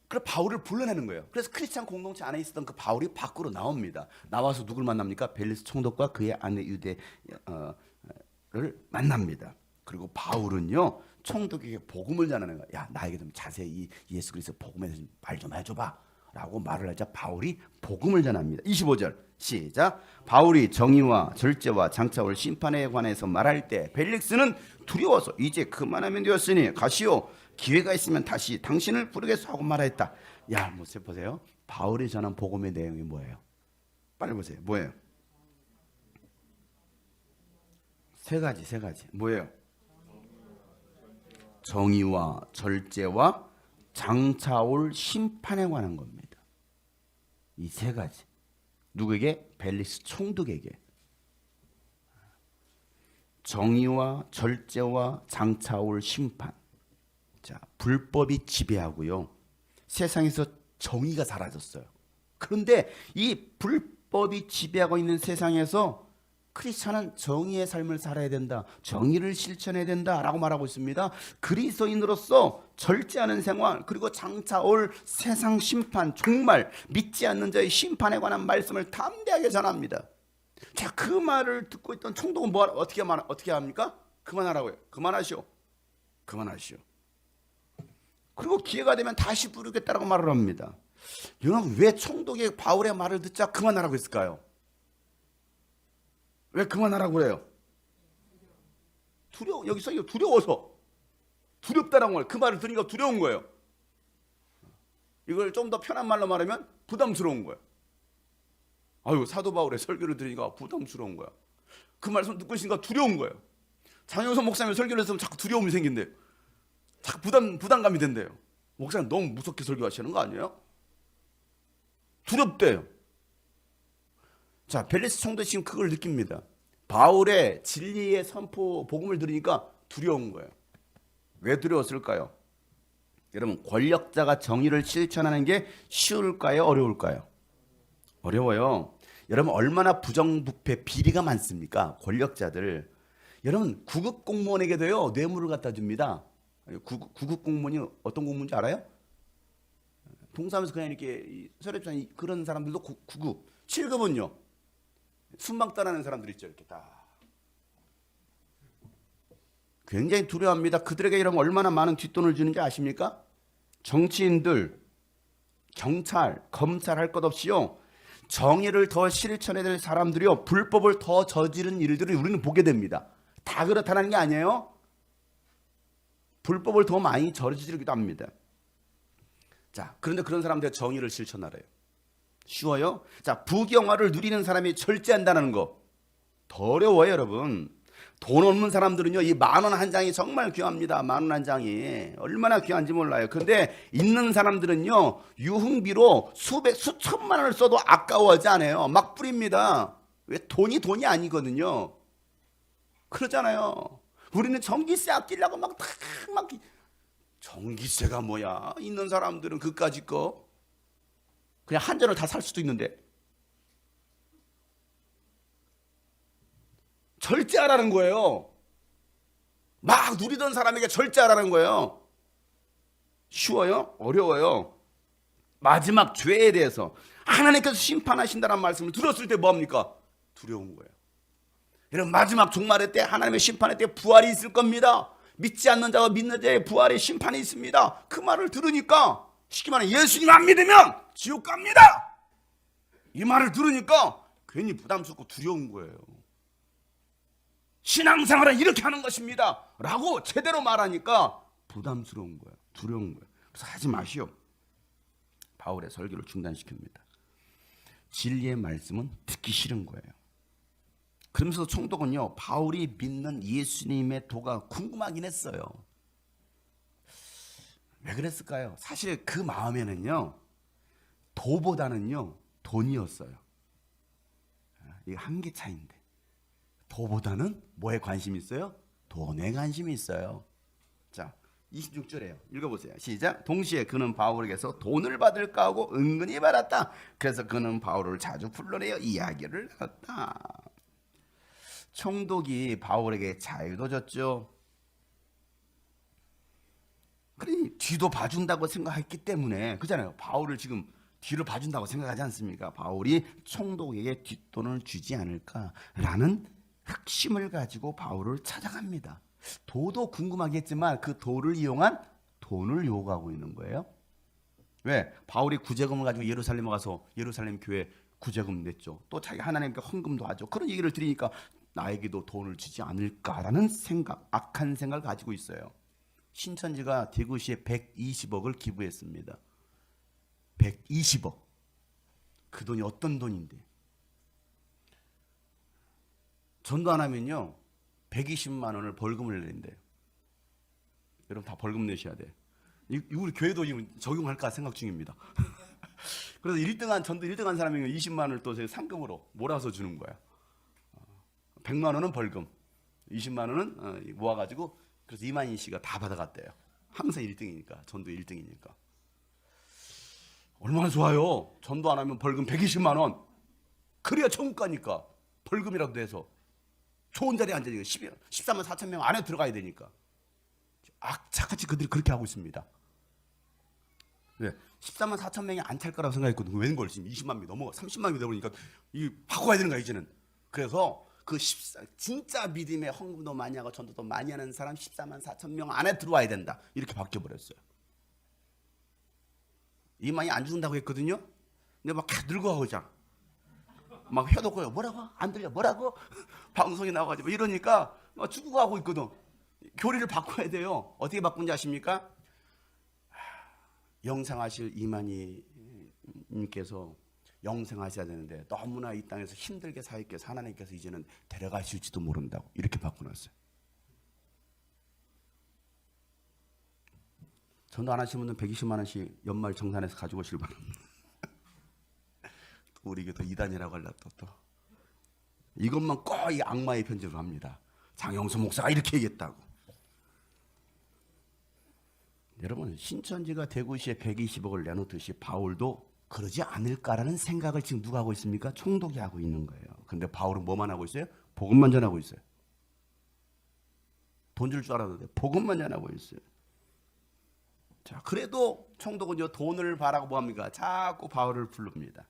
그래서 바울을 불러내는 거예요. 그래서 크리스찬 공동체 안에 있었던 그 바울이 밖으로 나옵니다. 나와서 누굴 만납니까? 벨리스 총독과 그의 아내 유대를 만납니다. 그리고 바울은요, 총독에게 복음을 전하는 거야. 야, 나에게 좀 자세히 예수 그리스도 복음에 대해서 말 좀 해줘봐 라고 말을 하자 바울이 복음을 전합니다. 25절 시작. 바울이 정의와 절제와 장차올 심판에 관해서 말할 때 벨릭스는 두려워서 이제 그만하면 되었으니 가시오, 기회가 있으면 다시 당신을 부르겠소 하고 말하였다. 야, 뭐 보세요. 바울이 전한 복음의 내용이 뭐예요? 빨리 보세요. 뭐예요? 세 가지. 뭐예요? 정의와 절제와 장차올 심판에 관한 겁니다. 이 세 가지. 누구에게? 벨리스 총독에게. 정의와 절제와 장차올 심판. 자, 불법이 지배하고요. 세상에서 정의가 사라졌어요. 그런데 이 불법이 지배하고 있는 세상에서 크리스찬은 정의의 삶을 살아야 된다, 정의를 실천해야 된다라고 말하고 있습니다. 그리스도인으로서 절제하는 생활, 그리고 장차올 세상 심판, 정말 믿지 않는 자의 심판에 관한 말씀을 담대하게 전합니다. 자, 그 말을 듣고 있던 총독은 어떻게 합니까? 그만하라고요. 그만하시오. 그리고 기회가 되면 다시 부르겠다라고 말을 합니다. 여러분, 왜 총독이 바울의 말을 듣자 그만하라고 했을까요? 왜 그만하라고 그래요? 여기서 두려워서. 두렵다라는 거예요. 그 말을 들으니까 두려운 거예요. 이걸 좀 더 편한 말로 말하면 부담스러운 거예요. 아유, 사도 바울의 설교를 들으니까 부담스러운 거야. 그 말씀 듣고 있으니까 두려운 거예요. 장효선 목사님 설교를 했으면 자꾸 두려움이 생긴대요. 자꾸 부담감이 된대요. 목사님 너무 무섭게 설교하시는 거 아니에요? 두렵대요. 자, 벨리스 총독이 지금 그걸 느낍니다. 바울의 진리의 선포, 복음을 들으니까 두려운 거예요. 왜 두려웠을까요? 여러분, 권력자가 정의를 실천하는 게 쉬울까요? 어려울까요? 어려워요. 여러분, 얼마나 부정부패 비리가 많습니까? 권력자들. 여러분, 구급 공무원에게도요, 뇌물을 갖다 줍니다. 구급 공무원이 어떤 공무원인지 알아요? 동사무소 그냥 이렇게 서류장 그런 사람들도 구급. 7급은요, 순방 떠나는 사람들 있죠. 이렇게 다. 굉장히 두려워합니다. 그들에게 이런 얼마나 많은 뒷돈을 주는지 아십니까? 정치인들, 경찰, 검찰 할 것 없이요, 정의를 더 실천해야 될 사람들이요, 불법을 더 저지른 일들을 우리는 보게 됩니다. 다 그렇다는 게 아니에요. 불법을 더 많이 저지르기도 합니다. 자, 그런데 그런 사람들 정의를 실천하래요. 쉬워요? 자, 부경화를 누리는 사람이 절제한다는 거 더 어려워요, 여러분. 돈 없는 사람들은요, 이 10,000원 한 장이 정말 귀합니다. 10,000원 한 장이 얼마나 귀한지 몰라요. 그런데 있는 사람들은요, 유흥비로 수천만 원을 써도 아까워하지 않아요. 막 뿌립니다. 왜? 돈이 아니거든요. 그러잖아요. 우리는 전기세 아끼려고 막 전기세가 뭐야? 있는 사람들은 그까짓 거 그냥 한 전을 다 살 수도 있는데. 절제하라는 거예요. 막 누리던 사람에게 절제하라는 거예요. 쉬워요? 어려워요. 마지막 죄에 대해서 하나님께서 심판하신다는 말씀을 들었을 때 뭐합니까? 두려운 거예요. 여러분 마지막 종말의 때 하나님의 심판의 때 부활이 있을 겁니다. 믿지 않는 자와 믿는 자의 부활의 심판이 있습니다. 그 말을 들으니까 쉽게 말해 예수님 안 믿으면 지옥 갑니다. 이 말을 들으니까 괜히 부담스럽고 두려운 거예요. 신앙생활은 이렇게 하는 것입니다 라고 제대로 말하니까 부담스러운 거예요. 두려운 거예요. 그래서 하지 마시오. 바울의 설교를 중단시킵니다. 진리의 말씀은 듣기 싫은 거예요. 그러면서 총독은요, 바울이 믿는 예수님의 도가 궁금하긴 했어요. 왜 그랬을까요? 사실 그 마음에는요, 도보다는요, 돈이었어요. 이게 한계 차이인데. 도보다는 뭐에 관심이 있어요? 돈에 관심이 있어요. 자, 26절에요. 읽어보세요. 시작. 동시에 그는 바울에게서 돈을 받을까 하고 은근히 받았다. 그래서 그는 바울을 자주 불러내어 이야기를 나눴다. 총독이 바울에게 자유도 줬죠. 그러니 뒤도 봐준다고 생각했기 때문에 그잖아요. 바울을 지금 뒤를 봐준다고 생각하지 않습니까? 바울이 총독에게 뒷돈을 주지 않을까라는 흑심을 가지고 바울을 찾아갑니다. 도도 궁금하겠지만 그 도를 이용한 돈을 요구하고 있는 거예요. 왜? 바울이 구제금을 가지고 예루살렘에 가서 예루살렘 교회 구제금 냈죠. 또 자기 하나님께 헌금도 하죠. 그런 얘기를 들으니까 나에게도 돈을 주지 않을까라는 생각, 악한 생각을 가지고 있어요. 신천지가 대구시에 120억을 기부했습니다. 120억. 그 돈이 어떤 돈인데? 전도 안 하면요 120만 원을 벌금을 내린대요. 여러분 다 벌금 내셔야 돼. 우리 교회도 적용할까 생각 중입니다. 그래서 1등한 전도 1등한 사람이 20만 원을 또 상금으로 몰아서 주는 거야. 100만 원은 벌금, 20만 원은 모아가지고 그래서 이만희 씨가 다 받아갔대요. 항상 1등이니까, 전도 1등이니까. 얼마나 좋아요. 전도 안 하면 벌금 120만 원. 그래야 천국 가니까. 벌금이라도 내서 좋은 자리에 앉아있으니까 14만 4천 명 안에 들어가야 되니까. 악착같이 그들이 그렇게 하고 있습니다. 네, 14만 4천 명이 안 찰 거라고 생각했거든요. 웬걸 지금 20만 명이 넘어 30만 명이 되버리니까 이 바꿔야 되는 거야 이제는. 그래서 그 진짜 믿음의 헌금도 많이 하고 전도도 많이 하는 사람 14만 4천 명 안에 들어와야 된다. 이렇게 바뀌어버렸어요. 이만이 안 죽는다고 했거든요. 근데 막 늙어가고 자. 막 해놓고요. 뭐라고? 안 들려? 뭐라고? 방송에 나와가지고 이러니까 막 죽어가고 있거든. 교리를 바꿔야 돼요. 어떻게 바꾼지 아십니까? 영생하실 이만희님께서 영생하셔야 되는데 너무나 이 땅에서 힘들게 사역해서 하나님께서 이제는 데려가실지도 모른다고 이렇게 바꿔놨어요. 전도 안 하시는 분은 120만 원씩 연말 정산해서 가지고 오시길 바랍니다. 우리 이게 또 이단이라고 하려고 또 이것만 꼭 이 악마의 편지로 합니다. 장영수 목사가 이렇게 얘기했다고. 여러분 신천지가 대구시에 120억을 내놓듯이 바울도 그러지 않을까라는 생각을 지금 누가 하고 있습니까? 총독이 하고 있는 거예요. 그런데 바울은 뭐만 하고 있어요? 복음만 전하고 있어요. 돈 줄 줄 알았는데 복음만 전하고 있어요. 자, 그래도 총독은 돈을 바라고 뭐합니까? 자꾸 바울을 부릅니다.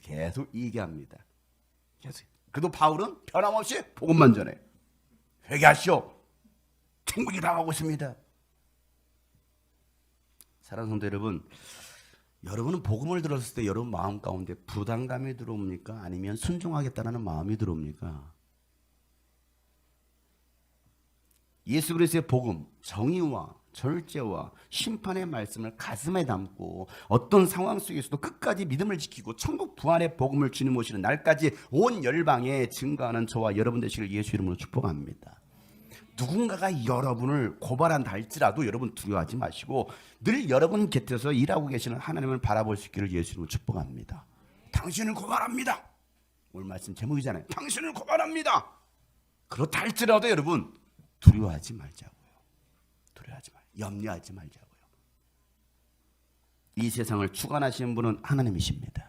계속 얘기합니다. 계속. 그래도 바울은 변함없이 복음만 전해. 회개하시오. 천국이 다가오고 있습니다. 사랑하는 성도 여러분, 여러분은 복음을 들었을 때 여러분 마음 가운데 부담감이 들어옵니까? 아니면 순종하겠다는 마음이 들어옵니까? 예수 그리스도의 복음, 정의와 절제와 심판의 말씀을 가슴에 담고 어떤 상황 속에서도 끝까지 믿음을 지키고 천국 부활의 복음을 주님 오시는 날까지 온 열방에 증거하는 저와 여러분 되시길 예수 이름으로 축복합니다. 누군가가 여러분을 고발한다 할지라도 여러분 두려워하지 마시고 늘 여러분 곁에서 일하고 계시는 하나님을 바라볼 수 있기를 예수 이름으로 축복합니다. 당신을 고발합니다. 오늘 말씀 제목이잖아요. 당신을 고발합니다. 그렇다 할지라도 여러분 두려워하지 말자고요. 두려워하지 말, 염려하지 말자고요. 이 세상을 주관하시는 분은 하나님이십니다.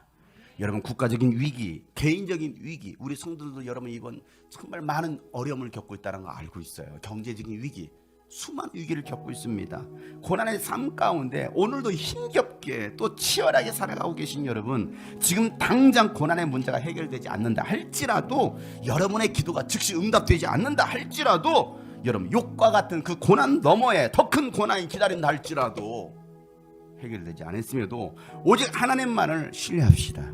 여러분 국가적인 위기, 개인적인 위기, 우리 성도들도 여러분 이번 정말 많은 어려움을 겪고 있다는 거 알고 있어요. 경제적인 위기, 수많은 위기를 겪고 있습니다. 고난의 삶 가운데 오늘도 힘겹게 또 치열하게 살아가고 계신 여러분, 지금 당장 고난의 문제가 해결되지 않는다 할지라도, 여러분의 기도가 즉시 응답되지 않는다 할지라도, 여러분 욕과 같은 그 고난 너머에 더 큰 고난이 기다린다 할지라도 해결되지 않았음에도 오직 하나님만을 신뢰합시다.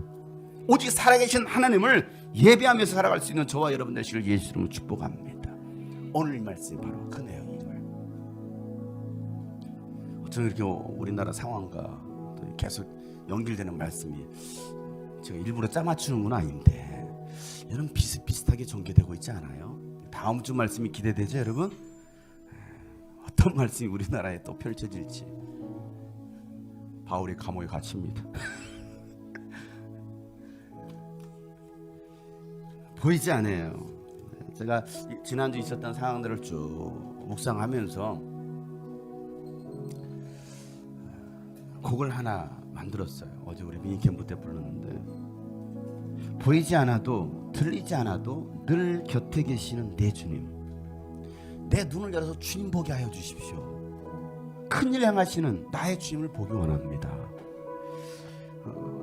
오직 살아계신 하나님을 예배하면서 살아갈 수 있는 저와 여러분 되시길 예수 이름으로 축복합니다. 오늘 이 말씀이 바로 그 내용이에요. 어쩌면 이렇게 우리나라 상황과 계속 연결되는 말씀이 제가 일부러 짜맞추는 건 아닌데, 여러분 비슷비슷하게 전개되고 있지 않아요? 다음 주 말씀이 기대되죠, 여러분? 어떤 말씀이 우리나라에 또 펼쳐질지. 바울이 감옥에 갇힙니다. 보이지 않아요. 제가 지난주 있었던 상황들을 쭉 묵상하면서 곡을 하나 만들었어요. 어제 우리 미니 캠프 때 불렀는데, 보이지 않아도 들리지 않아도 늘 곁에 계시는 내 주님, 내 눈을 열어서 주님 보게 하여 주십시오. 큰일 행하시는 나의 주님을 보기 원합니다.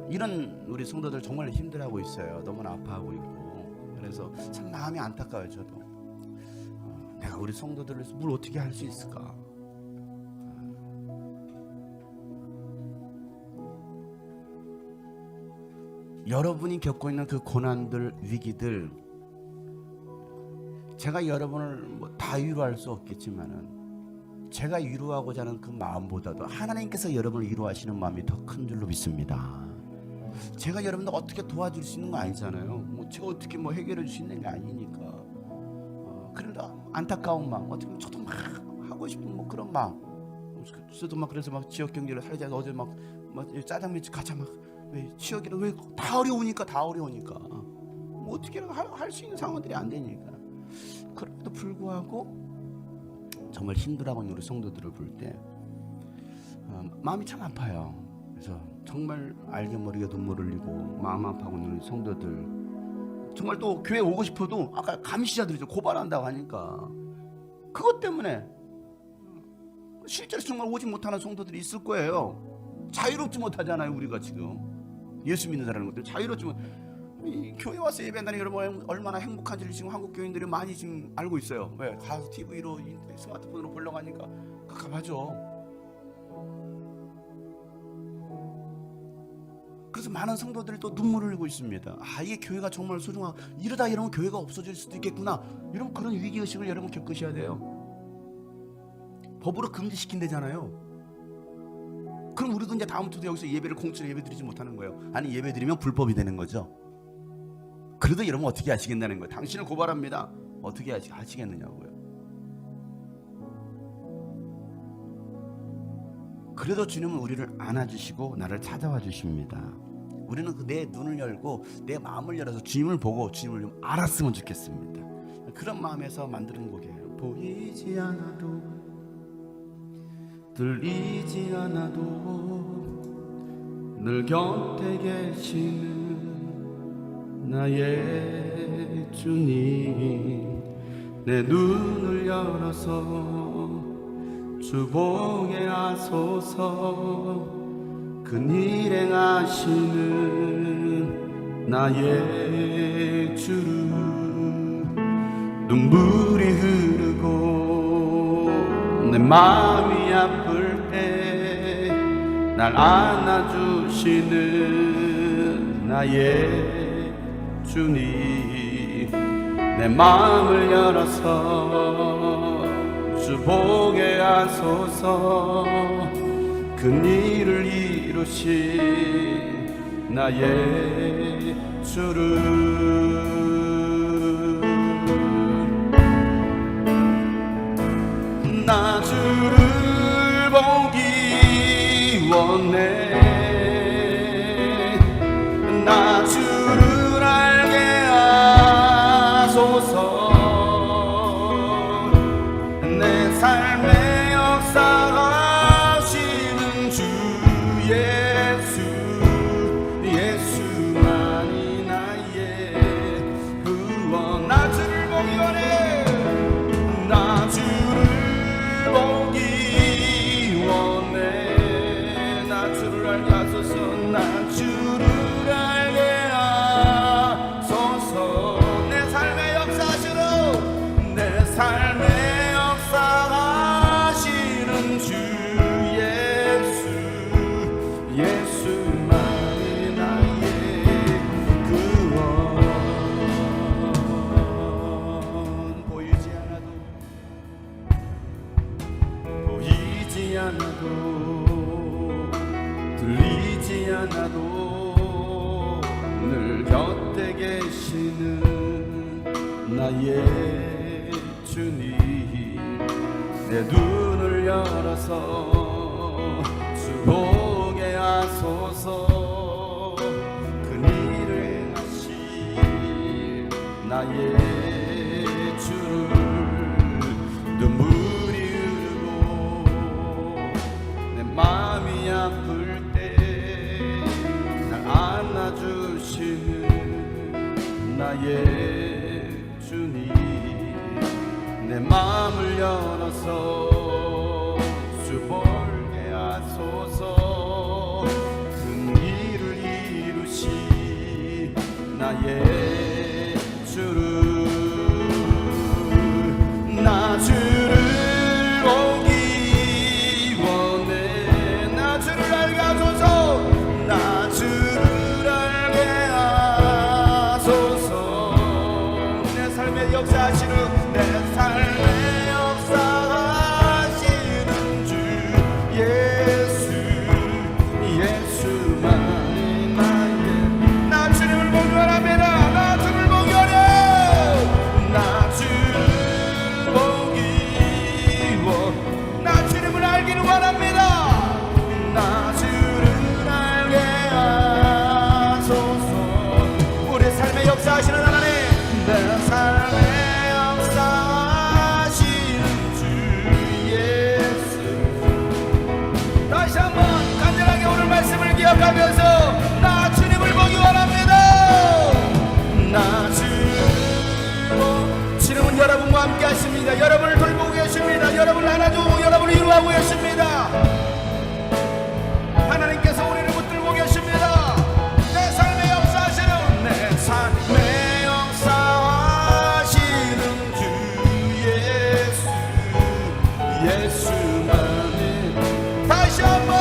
이런 우리 성도들 정말 힘들어하고 있어요. 너무나 아파하고 있고. 그래서 참 마음이 안타까워요. 저도 내가 우리 성도들을 위해서 뭘 어떻게 할 수 있을까. 여러분이 겪고 있는 그 고난들, 위기들, 제가 여러분을 다 위로할 수 없겠지만은 제가 위로하고자 하는 그 마음보다도 하나님께서 여러분을 위로하시는 마음이 더 큰 줄로 믿습니다. 제가 여러분들 어떻게 도와줄 수 있는 거 아니잖아요. 제가 어떻게 해결해 줄 수 있는 게 아니니까. 그래도 안타까운 마음, 어떻게 보면 저도 막 하고 싶은 그런 마음. 저도 그래서 지역 경제를 살자. 어제 막 짜장면집 가자 왜 지역이라 왜 다 어려우니까 어떻게 할 수 있는 상황들이 안 되니까. 그럼에도 불구하고 정말 힘들어하고 있는 우리 성도들을 볼 때 마음이 참 아파요. 그래서 정말 알게 모르게 눈물을 흘리고 마음 아파하고 있는 우리 성도들, 정말 또 교회 오고 싶어도 아까 감시자들이 고발한다고 하니까 그것 때문에 실제로 정말 오지 못하는 성도들이 있을 거예요. 자유롭지 못하잖아요. 우리가 지금 예수 믿는다는 것들 자유롭지 못. 교회 와서 예배한다는 여러분 얼마나 행복한지를 지금 한국 교인들이 많이 지금 알고 있어요. 왜? 가서 TV로 스마트폰으로 보러 가니까 가봐죠. 그래서 많은 성도들이 또 눈물을 흘리고 있습니다. 이게 교회가 정말 소중하고, 이러다 이러면 교회가 없어질 수도 있겠구나, 이런 그런 위기의식을 여러분 겪으셔야 돼요. 법으로 금지시킨대잖아요. 그럼 우리도 이제 다음 주도 여기서 예배를 공짜로 예배드리지 못하는 거예요. 아니, 예배드리면 불법이 되는 거죠. 그래도 여러분 어떻게 하시겠다는 거예요. 당신을 고발합니다. 어떻게 하시겠느냐고요. 그래도 주님은 우리를 안아주시고 나를 찾아와 주십니다. 우리는 내 눈을 열고 내 마음을 열어서 주님을 보고 주님을 좀 알았으면 좋겠습니다. 그런 마음에서 만드는 곡이에요. 보이지 않아도 들리지 않아도 늘 곁에 계시는 나의 주님, 내 눈을 열어서 주 보게 하소서. 그일 행하시는 나의 주를, 눈물이 흐르고 내 마음이 아플 때 날 안아주시는 나의 주님, 내 마음을 열어서 주 보게 하소서. 그일을 이루신 나의 주를, 나 주를 보기 원해. 나 주를 알게 하소서. 내 삶의 역사하시는 주 예수, 예수만이 나의 구원. 나 주를 보기 원해. 나 주를 삶에 역사하시는 주 예수, 예수만이 나의 구원. 보이지 않아도 들리지 않아도 늘 곁에 계시는 나의 주님, 내 눈을 열어서 주 보게 하소서. 그 일을 행하실 나의 주를 눈물이 흐르고 내 마음이 아플 때 날 안아주시는 나의 주님, 내 마음을 열어서 주 보게 하소서. 큰 일을 이루시 나의 주를, 나 주를 보기 원해. 나 주를 알게 하소서. 나 주를 알게 하소서. 내 삶에 역사하시는, 내 삶에 역사하시는 주 예수, 예수만이 나의. 나 주님을 보기 원합니다. 나 주를 보기 원해. 나 주를 보기 원, 나 주님을 알기를 원합니다. 나 주를 알게 하소서. 우리 삶에 역사하시는 하나님, 내 삶에 역사하시는 주 예수. 다시 한번 간절하게 오늘 말씀을 기억하면서 나 주님을 보기 원합니다. 나 주님은 여러분과 함께 하십니다. 여러분을 돌보고 계십니다. 여러분을 안아주고 여러분을 위로하고 계십니다. 하나님께서 우리를 붙들고 계십니다. 내 삶에 역사하시는, 내 삶에 역사하시는 주 예수, 예수만이. 다시 한번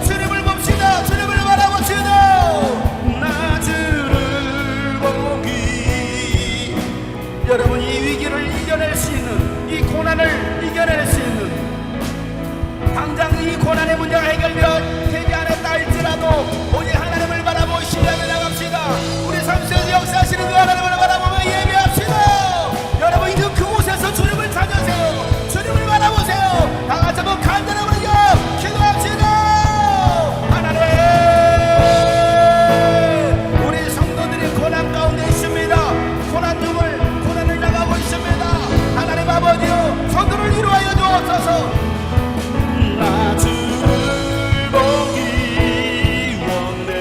주님을 봅시다. 주님을 바라봅시다. 나 주를 보기. 여러분, 이 위기를 이겨낼 수 있는, 이 고난을 이겨낼 수 있는, 당장 이 고난의 문제가 해결되지 않았다 할지라도 오직 하나님을 바라보시려면 나갑시다. 우리 삶 속에서 역사하시는 그 하나님을 바라보며 예배합시다. 여러분, 이제 그곳에서 주님을 찾으세요. 주님을 바라보세요. 다 같이 한번 간절하게 기도합시다. 하나님, 우리 성도들이 고난 가운데 있습니다. 고난을 나가고 있습니다. 하나님 아버지여, 성도를 위로하여 주옵소서. 나 주를 보기 원해.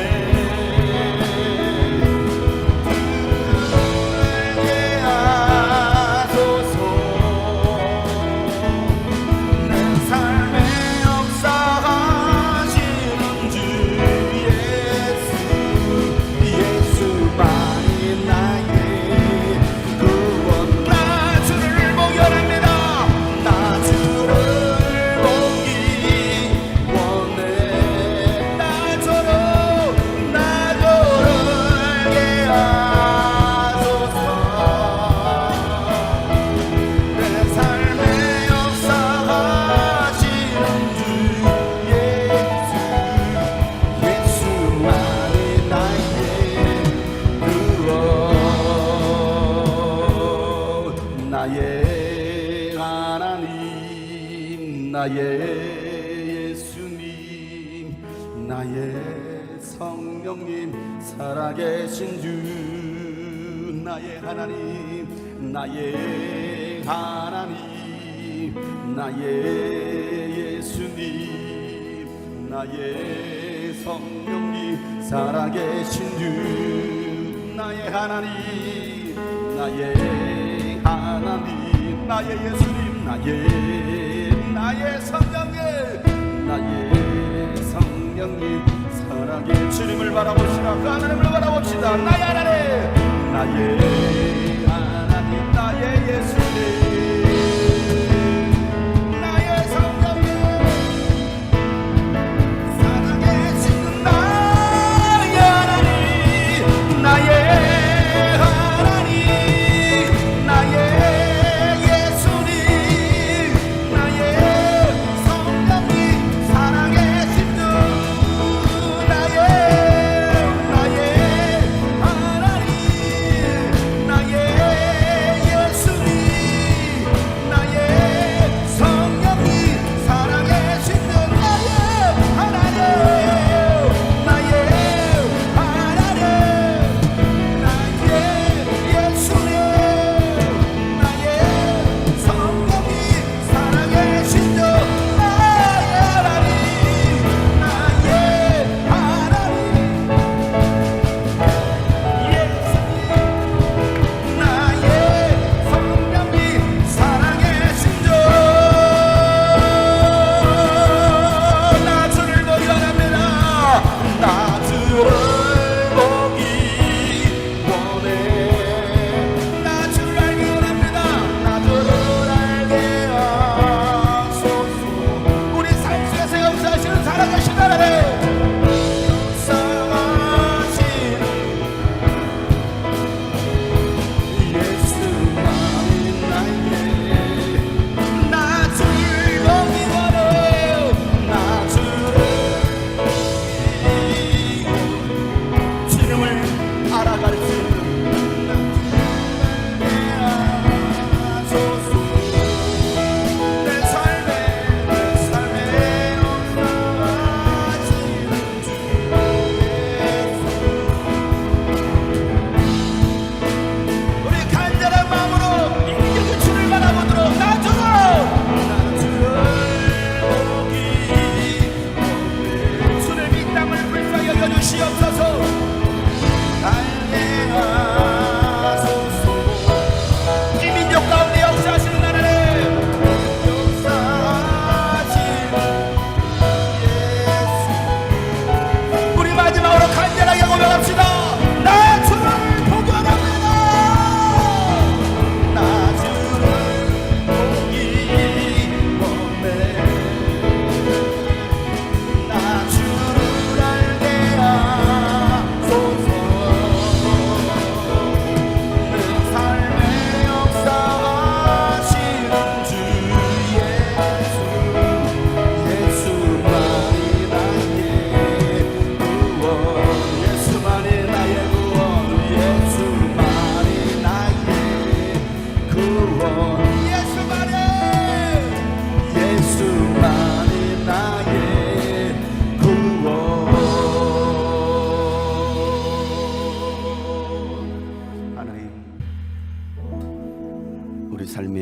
들게 하소서. 내 삶에 역사하시는 주 예수, 예수만이 나의 구원. 나 주를 보기 원합니다. 나 주를 보기 원해. 나처럼 나게 하소서. 내 삶에 역사하시는 주 예수, 예수만이 나의 구원. 나의 하나님, 나의 예수님, 나의 성령님, 살아계신 주. 나의 하나님, 나의 하나님, 나의 예수님, 나의 성령님, 살아계신 주. 나의 하나님, 나의 하나님, 나의 예수님, 나의 성령님, 나의 성령님, 살아계 주님을 바라봅시다. 그 하나님을 바라봅시다. 나의 하나님, 나의 하나님, 나의 예수님.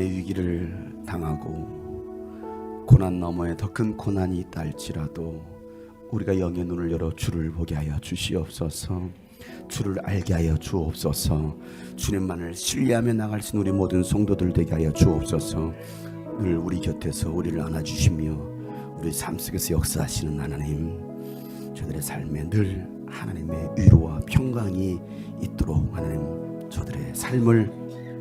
경제의 위기를 당하고 고난 너머에 더 큰 고난이 있다 할지라도 우리가 영의 눈을 열어 주를 보게 하여 주시옵소서. 주를 알게 하여 주옵소서. 주님만을 신뢰하며 나갈 수 있는 우리 모든 성도들 되게 하여 주옵소서. 늘 우리 곁에서 우리를 안아주시며 우리 삶 속에서 역사하시는 하나님, 저들의 삶에 늘 하나님의 위로와 평강이 있도록 하나님, 저들의 삶을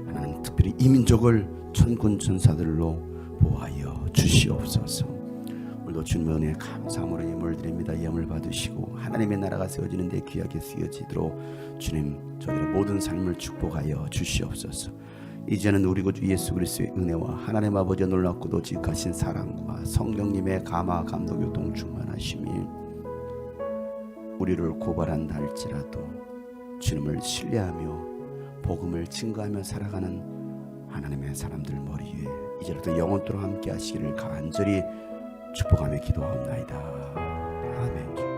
하나님, 특별히 이 민족을 천군 천사들로 보호하여 주시옵소서. 오늘도 주님의 은혜에 감사함으로 예물을 드립니다. 예물 받으시고 하나님의 나라가 세워지는 데 귀하게 쓰여지도록 주님, 저희의 모든 삶을 축복하여 주시옵소서. 이제는 우리 구주 예수 그리스도의 은혜와 하나님 아버지의 놀랍고도 지극하신 사랑과 성령님의 감화 감동 교통 충만하심이 우리를 고발한다 할지라도 주님을 신뢰하며 복음을 증거하며 살아가는 하나님의 사람들 머리 위에 이제부터 영원토록 함께 하시기를 간절히 축복하며 기도하옵나이다. 아멘.